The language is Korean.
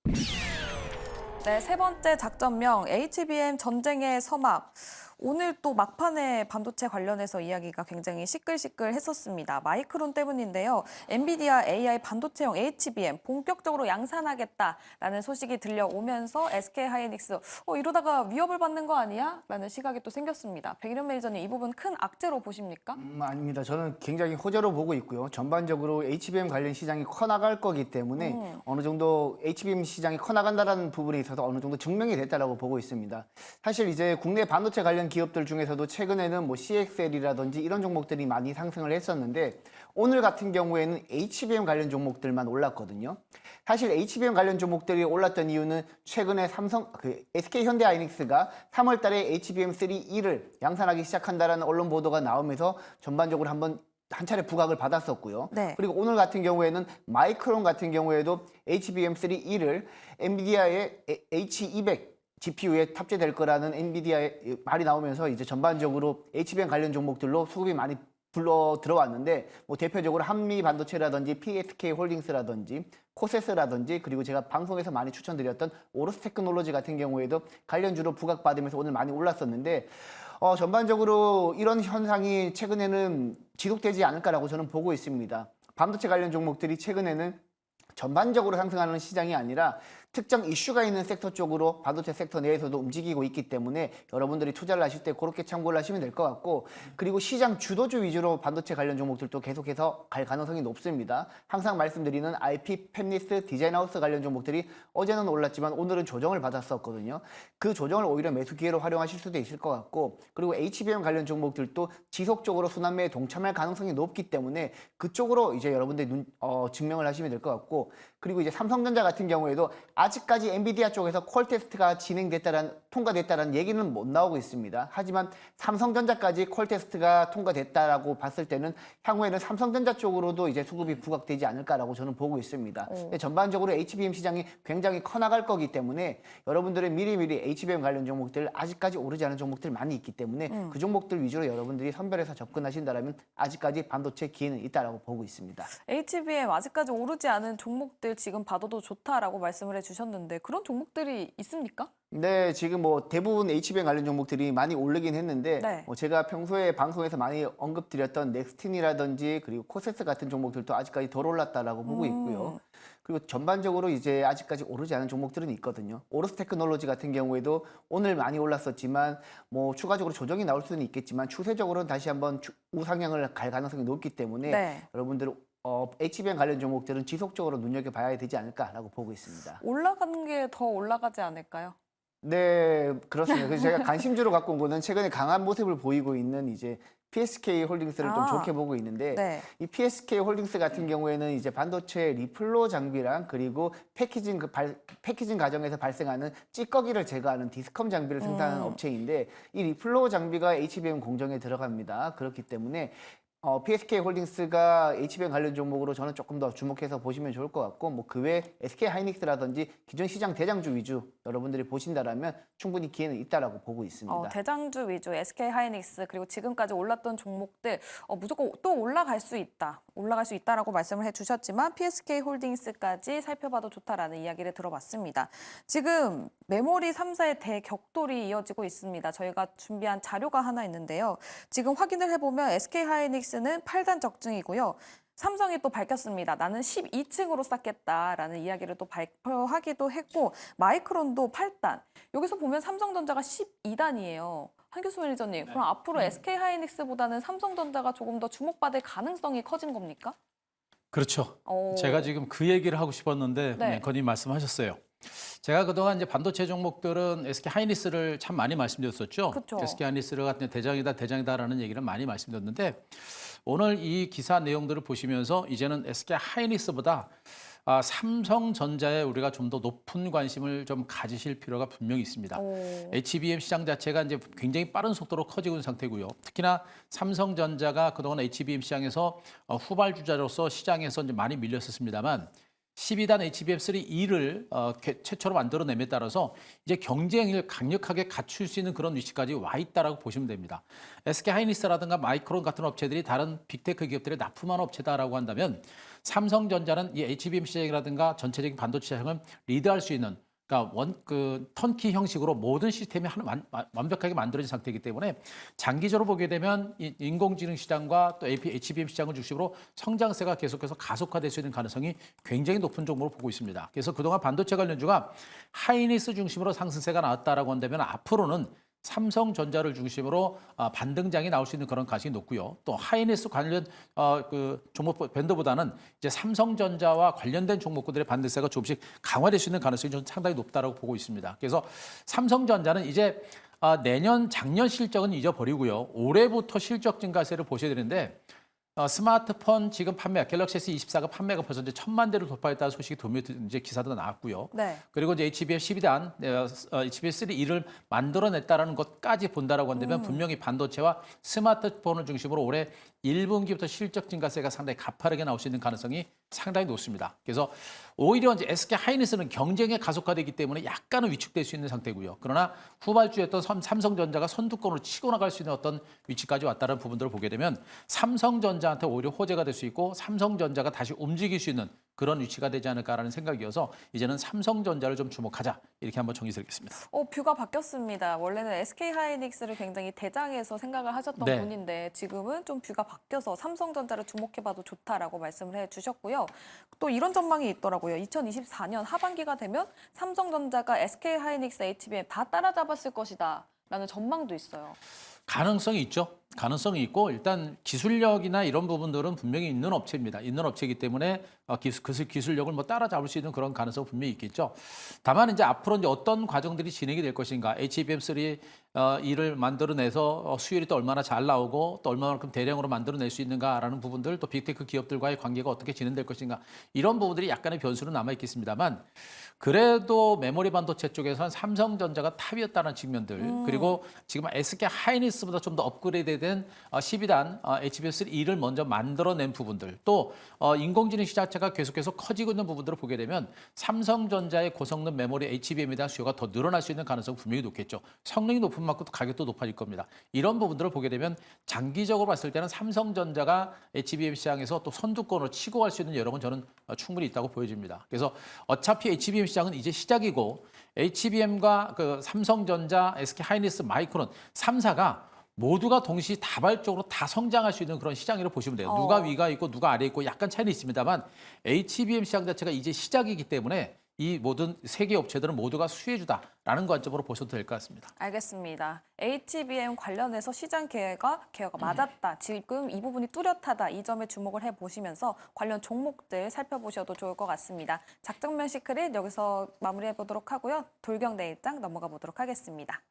네, 세 번째 작전명 HBM 전쟁의 서막. 오늘 또 막판에 반도체 관련해서 이야기가 굉장히 시끌시끌했었습니다. 마이크론 때문인데요. 엔비디아 AI 반도체용 HBM 본격적으로 양산하겠다라는 소식이 들려오면서 SK하이닉스 이러다가 위협을 받는 거 아니야? 라는 시각이 또 생겼습니다. 백일현 매니저님 이 부분 큰 악재로 보십니까? 아닙니다. 저는 굉장히 호재로 보고 있고요. 전반적으로 HBM 관련 시장이 커나갈 거기 때문에 어느 정도 HBM 시장이 커나간다는 부분에 있어서 어느 정도 증명이 됐다라고 보고 있습니다. 사실 이제 국내 반도체 관련 기업들 중에서도 최근에는 뭐 CXL이라든지 이런 종목들이 많이 상승을 했었는데 오늘 같은 경우에는 HBM 관련 종목들만 올랐거든요. 사실 HBM 관련 종목들이 올랐던 이유는 최근에 SK 현대하이닉스가 3월 달에 HBM3E를 양산하기 시작한다라는 언론 보도가 나오면서 전반적으로 한 차례 부각을 받았었고요. 네. 그리고 오늘 같은 경우에는 마이크론 같은 경우에도 HBM3E를 엔비디아의 H200 GPU에 탑재될 거라는 엔비디아의 말이 나오면서 이제 전반적으로 HBM 관련 종목들로 수급이 많이 불러 들어왔는데 뭐 대표적으로 한미 반도체라든지 PSK 홀딩스라든지 코세스라든지 그리고 제가 방송에서 많이 추천드렸던 오로스 테크놀로지 같은 경우에도 관련주로 부각받으면서 오늘 많이 올랐었는데 전반적으로 이런 현상이 최근에는 지속되지 않을까라고 저는 보고 있습니다. 반도체 관련 종목들이 최근에는 전반적으로 상승하는 시장이 아니라 특정 이슈가 있는 섹터 쪽으로 반도체 섹터 내에서도 움직이고 있기 때문에 여러분들이 투자를 하실 때 그렇게 참고를 하시면 될 것 같고 그리고 시장 주도주 위주로 반도체 관련 종목들도 계속해서 갈 가능성이 높습니다. 항상 말씀드리는 IP, 팹리스, 디자인하우스 관련 종목들이 어제는 올랐지만 오늘은 조정을 받았었거든요. 그 조정을 오히려 매수 기회로 활용하실 수도 있을 것 같고 그리고 HBM 관련 종목들도 지속적으로 순환매에 동참할 가능성이 높기 때문에 그쪽으로 이제 여러분들이 증명을 하시면 될 것 같고 그리고 이제 삼성전자 같은 경우에도 아직까지 엔비디아 쪽에서 콜 테스트가 통과됐다라는 얘기는 못 나오고 있습니다. 하지만 삼성전자까지 콜 테스트가 통과됐다라고 봤을 때는 향후에는 삼성전자 쪽으로도 이제 수급이 부각되지 않을까라고 저는 보고 있습니다. 근데 전반적으로 HBM 시장이 굉장히 커나갈 거기 때문에 여러분들은 미리미리 HBM 관련 종목들 아직까지 오르지 않은 종목들 많이 있기 때문에 그 종목들 위주로 여러분들이 선별해서 접근하신다면 아직까지 반도체 기회는 있다라고 보고 있습니다. HBM 아직까지 오르지 않은 종목들 지금 봐도 좋다라고 말씀을 해주셨는데 그런 종목들이 있습니까? 네, 지금 뭐 대부분 HBM 관련 종목들이 많이 오르긴 했는데 네. 제가 평소에 방송에서 많이 언급드렸던 넥스틴이라든지 그리고 코세스 같은 종목들도 아직까지 덜 올랐다라고 보고 있고요. 그리고 전반적으로 이제 아직까지 오르지 않은 종목들은 있거든요. 오로스 테크놀로지 같은 경우에도 오늘 많이 올랐었지만 뭐 추가적으로 조정이 나올 수는 있겠지만 추세적으로는 다시 한번 우상향을 갈 가능성이 높기 때문에 네. 여러분들 HBM 관련 종목들은 지속적으로 눈여겨봐야 되지 않을까라고 보고 있습니다. 올라가는 게 더 올라가지 않을까요? 네, 그렇습니다. 그래서 제가 관심주로 갖고 온 거는 최근에 강한 모습을 보이고 있는 이제 PSK 홀딩스를 좀 좋게 보고 있는데 네. 이 PSK 홀딩스 같은 경우에는 이제 반도체 리플로 장비랑 그리고 패키징 과정에서 발생하는 찌꺼기를 제거하는 디스컴 장비를 생산하는 업체인데 이 리플로 장비가 HBM 공정에 들어갑니다. 그렇기 때문에 PSK 홀딩스가 HBM 관련 종목으로 저는 조금 더 주목해서 보시면 좋을 것 같고 뭐 그 외에 SK 하이닉스라든지 기존 시장 대장주 위주 여러분들이 보신다라면 충분히 기회는 있다라고 보고 있습니다. 대장주 위주 SK 하이닉스 그리고 지금까지 올랐던 종목들 무조건 또 올라갈 수 있다. 올라갈 수 있다라고 말씀을 해주셨지만 PSK 홀딩스까지 살펴봐도 좋다라는 이야기를 들어봤습니다. 지금 메모리 3사의 대격돌이 이어지고 있습니다. 저희가 준비한 자료가 하나 있는데요. 지금 확인을 해보면 SK 하이닉스는 8단 적중이고요. 삼성이 또 밝혔습니다. 나는 12층으로 쌓겠다라는 이야기를 또 발표하기도 했고 마이크론도 8단. 여기서 보면 삼성전자가 12단이에요. 한교수 매니저님, 그럼 앞으로 SK하이닉스보다는 삼성전자가 조금 더 주목받을 가능성이 커진 겁니까? 그렇죠. 오. 제가 지금 그 얘기를 하고 싶었는데 네. 건님 말씀하셨어요. 제가 그동안 이제 반도체 종목들은 SK 하이닉스를 참 많이 말씀드렸었죠. 그쵸. SK 하이닉스를 같은 대장이다라는 얘기를 많이 말씀드렸는데 오늘 이 기사 내용들을 보시면서 이제는 SK 하이닉스보다 삼성전자에 우리가 좀 더 높은 관심을 좀 가지실 필요가 분명히 있습니다. 오. HBM 시장 자체가 이제 굉장히 빠른 속도로 커지고 있는 상태고요. 특히나 삼성전자가 그동안 HBM 시장에서 후발주자로서 시장에서 이제 많이 밀렸었습니다만 12단 HBM3E를 최초로 만들어냄에 따라서 이제 경쟁을 강력하게 갖출 수 있는 그런 위치까지 와 있다라고 보시면 됩니다. SK 하이닉스라든가 마이크론 같은 업체들이 다른 빅테크 기업들의 납품하는 업체다라고 한다면 삼성전자는 이 HBM 시장이라든가 전체적인 반도체 시장을 리드할 수 있는 그러니까 턴키 형식으로 모든 시스템이 완벽하게 만들어진 상태이기 때문에 장기적으로 보게 되면 인공지능 시장과 또 HBM 시장을 중심으로 성장세가 계속해서 가속화될 수 있는 가능성이 굉장히 높은 종목으로 보고 있습니다. 그래서 그동안 반도체 관련주가 하이닉스 중심으로 상승세가 나왔다라고 한다면 앞으로는 삼성전자를 중심으로 반등장이 나올 수 있는 그런 가능성이 높고요. 또 하이닉스 관련 종목 밴드보다는 이제 삼성전자와 관련된 종목들의 반등세가 조금씩 강화될 수 있는 가능성이 좀 상당히 높다라고 보고 있습니다. 그래서 삼성전자는 이제 내년 작년 실적은 잊어버리고요. 올해부터 실적 증가세를 보셔야 되는데 스마트폰 지금 판매 갤럭시 S24가 판매가 벌써 이제 1,000만 대를 돌파했다는 소식이 이제 기사도 나왔고요. 네. 그리고 이제 HBM 12단 HBM3E를 만들어냈다라는 것까지 본다라고 한다면 분명히 반도체와 스마트폰을 중심으로 올해 1분기부터 실적 증가세가 상당히 가파르게 나올 수 있는 가능성이 상당히 높습니다. 그래서 오히려 이제 SK 하이닉스는 경쟁에 가속화되기 때문에 약간은 위축될 수 있는 상태고요. 그러나 후발주였던 삼성전자가 선두권으로 치고 나갈 수 있는 어떤 위치까지 왔다는 부분들을 보게 되면 삼성전자한테 오히려 호재가 될 수 있고 삼성전자가 다시 움직일 수 있는 그런 위치가 되지 않을까라는 생각이어서 이제는 삼성전자를 좀 주목하자 이렇게 한번 정의 드리겠습니다. 뷰가 바뀌었습니다. 원래는 SK 하이닉스를 굉장히 대장에서 생각을 하셨던 네. 분인데 지금은 좀 뷰가 바뀌어서 삼성전자를 주목해봐도 좋다라고 말씀을 해주셨고요. 또 이런 전망이 있더라고요. 2024년 하반기가 되면 삼성전자가 SK 하이닉스, HBM 다 따라잡았을 것이다 라는 전망도 있어요. 가능성이 있죠. 가능성이 있고 일단 기술력이나 이런 부분들은 분명히 있는 업체입니다. 있는 업체이기 때문에 기술력을 뭐 따라잡을 수 있는 그런 가능성 분명히 있겠죠. 다만 이제 앞으로 이제 어떤 과정들이 진행이 될 것인가, HBM3E를 만들어내서 수율이 또 얼마나 잘 나오고 또 얼마만큼 대량으로 만들어낼 수 있는가라는 부분들, 또 빅테크 기업들과의 관계가 어떻게 진행될 것인가 이런 부분들이 약간의 변수는 남아 있겠습니다만. 그래도 메모리 반도체 쪽에서는 삼성전자가 탑이었다는 측면들 그리고 지금 SK 하이닉스보다 좀 더 업그레이드된 12단 HBM3E를 먼저 만들어낸 부분들 또 인공지능 시장 자체가 계속해서 커지고 있는 부분들을 보게 되면 삼성전자의 고성능 메모리 HBM에 대한 수요가 더 늘어날 수 있는 가능성은 분명히 높겠죠. 성능이 높은 만큼 가격도 높아질 겁니다. 이런 부분들을 보게 되면 장기적으로 봤을 때는 삼성전자가 HBM 시장에서 또 선두권으로 치고 갈 수 있는 여력은 저는 충분히 있다고 보여집니다. 그래서 어차피 HBM 시장은 이제 시작이고 HBM과 삼성전자, SK 하이닉스, 마이크론 3사가 모두가 동시다발적으로 다 성장할 수 있는 그런 시장이라고 보시면 돼요. 누가 위가 있고 누가 아래 있고 약간 차이는 있습니다만 HBM 시장 자체가 이제 시작이기 때문에 이 모든 세계 업체들은 모두가 수혜주다라는 관점으로 보셔도 될 것 같습니다. 알겠습니다. HBM 관련해서 시장 개요가 맞았다. 지금 이 부분이 뚜렷하다. 이 점에 주목을 해보시면서 관련 종목들 살펴보셔도 좋을 것 같습니다. 작전면 시크릿 여기서 마무리해보도록 하고요. 돌격 내일장 넘어가 보도록 하겠습니다.